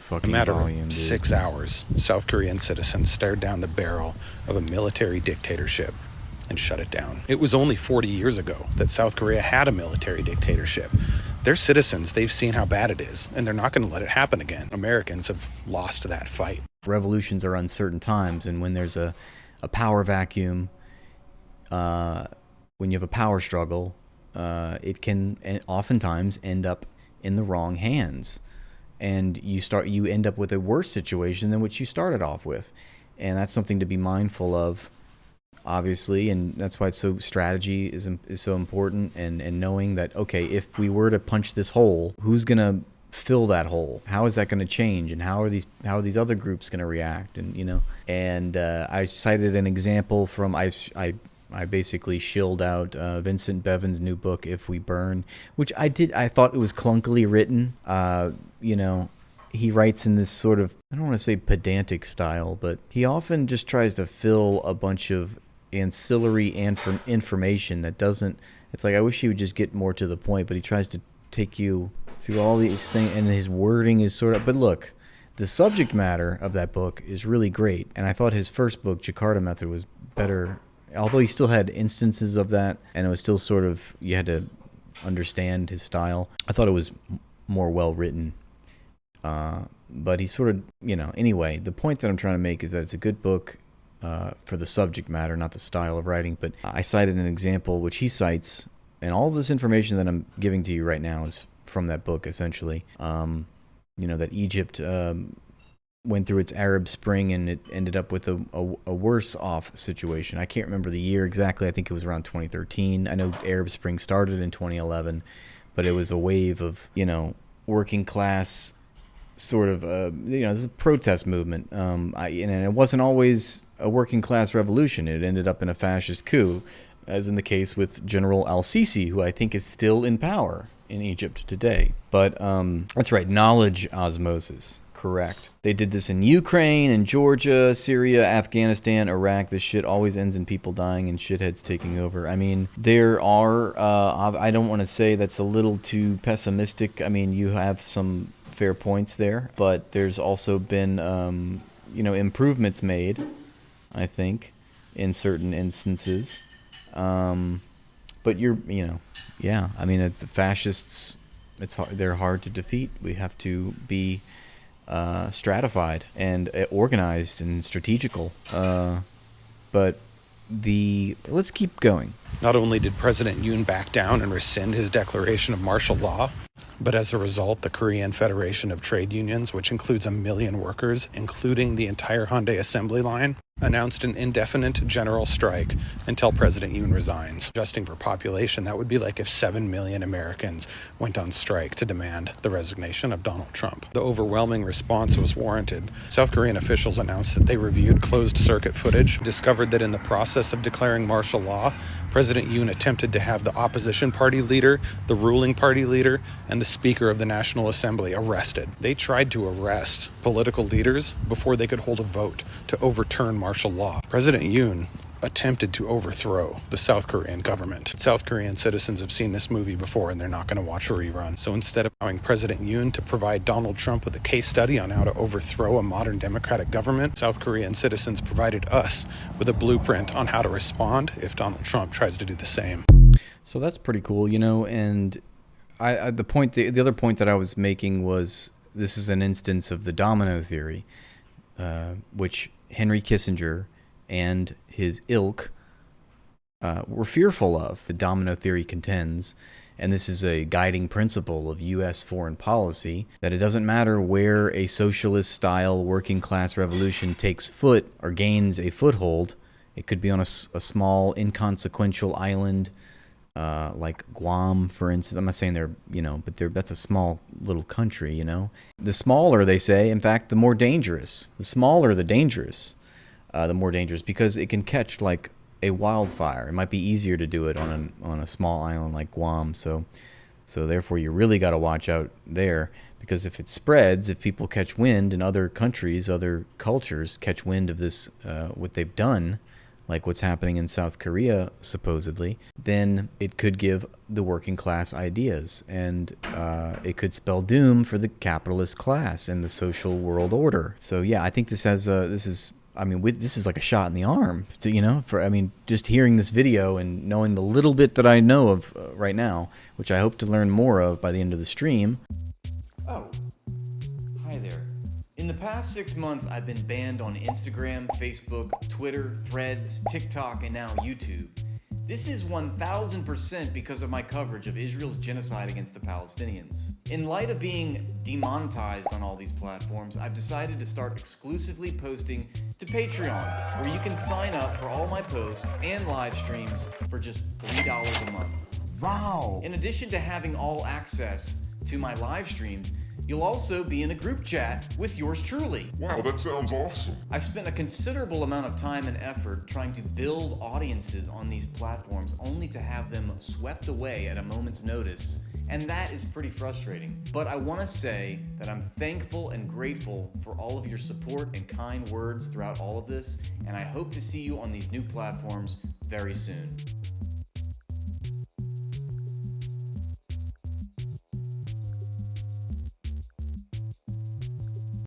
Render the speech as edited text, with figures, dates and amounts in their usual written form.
In a fucking matter volume, of dude. 6 hours, South Korean citizens stared down the barrel of a military dictatorship and shut it down. It was only 40 years ago that South Korea had a military dictatorship. Their citizens, they've seen how bad it is, and they're not going to let it happen again. Americans have lost that fight. Revolutions are uncertain times, and when there's a power vacuum, when you have a power struggle, it can oftentimes end up in the wrong hands, and you end up with a worse situation than what you started off with, and that's something to be mindful of, obviously, and that's why strategy is so important, and knowing that, okay, if we were to punch this hole, who's gonna fill that hole? How is that going to change, and how are these other groups going to react? And I cited an example from I basically shilled out Vincent Bevan's new book, If We Burn, which I thought it was clunkily written. He writes in this sort of, I don't want to say pedantic style, but he often just tries to fill a bunch of ancillary information that doesn't, it's like, I wish he would just get more to the point, but he tries to take you through all these things, and his wording is sort of, but look, the subject matter of that book is really great, and I thought his first book, Jakarta Method, was better, although he still had instances of that, and it was still sort of, you had to understand his style. I thought it was more well written, but he sort of, anyway, the point that I'm trying to make is that it's a good book for the subject matter, not the style of writing. But I cited an example which he cites, and all this information that I'm giving to you right now is from that book, essentially. That Egypt went through its Arab Spring, and it ended up with a worse off situation. I can't remember the year exactly. I think it was around 2013. I know Arab Spring started in 2011, but it was a wave of, working class sort of, this is a protest movement. And it wasn't always a working class revolution. It ended up in a fascist coup, as in the case with General al-Sisi, who I think is still in power in Egypt today. But that's right, knowledge osmosis. Correct. They did this in Ukraine and Georgia, Syria, Afghanistan, Iraq. This shit always ends in people dying and shitheads taking over. I mean, there are, I don't want to say that's a little too pessimistic. I mean, you have some fair points there, but there's also been, improvements made, I think, in certain instances. But yeah, I mean, the fascists, they're hard to defeat. We have to be stratified and organized and strategical. But let's keep going. Not only did President Yoon back down and rescind his declaration of martial law, but as a result, the Korean Federation of Trade Unions, which includes 1 million workers, including the entire Hyundai assembly line, announced an indefinite general strike until President Yoon resigns. Adjusting for population, that would be like if 7 million Americans went on strike to demand the resignation of Donald Trump. The overwhelming response was warranted. South Korean officials announced that they reviewed closed-circuit footage, discovered that in the process of declaring martial law, President Yoon attempted to have the opposition party leader, the ruling party leader, and the Speaker of the National Assembly arrested. They tried to arrest political leaders before they could hold a vote to overturn martial law. President Yoon attempted to overthrow the South Korean government. South Korean citizens have seen this movie before, and they're not going to watch a rerun. So instead of allowing President Yoon to provide Donald Trump with a case study on how to overthrow a modern democratic government, South Korean citizens provided us with a blueprint on how to respond if Donald Trump tries to do the same. So that's pretty cool, and the other point that I was making was, this is an instance of the domino theory, which Henry Kissinger and his ilk were fearful of. The domino theory contends, and this is a guiding principle of U.S. foreign policy, that it doesn't matter where a socialist-style working-class revolution takes foot or gains a foothold. It could be on a small, inconsequential island, like Guam, for instance. I'm not saying that's a small little country, The smaller, they say, in fact, the more dangerous. The smaller, the more dangerous, because it can catch like a wildfire. It might be easier to do it on a small island like Guam. So therefore, you really got to watch out there, because if it spreads, if people catch wind in other countries, other cultures catch wind of this, what they've done, like what's happening in South Korea, supposedly, then it could give the working class ideas, and it could spell doom for the capitalist class and the social world order. So yeah, I think this is like a shot in the arm, just hearing this video and knowing the little bit that I know of right now, which I hope to learn more of by the end of the stream. Oh, hi there. In the past 6 months, I've been banned on Instagram, Facebook, Twitter, Threads, TikTok, and now YouTube. This is 1000% because of my coverage of Israel's genocide against the Palestinians. In light of being demonetized on all these platforms, I've decided to start exclusively posting to Patreon, where you can sign up for all my posts and live streams for just $3 a month. Wow! In addition to having all access to my live streams, you'll also be in a group chat with yours truly. Wow, that sounds awesome. I've spent a considerable amount of time and effort trying to build audiences on these platforms only to have them swept away at a moment's notice, and that is pretty frustrating. But I want to say that I'm thankful and grateful for all of your support and kind words throughout all of this, and I hope to see you on these new platforms very soon.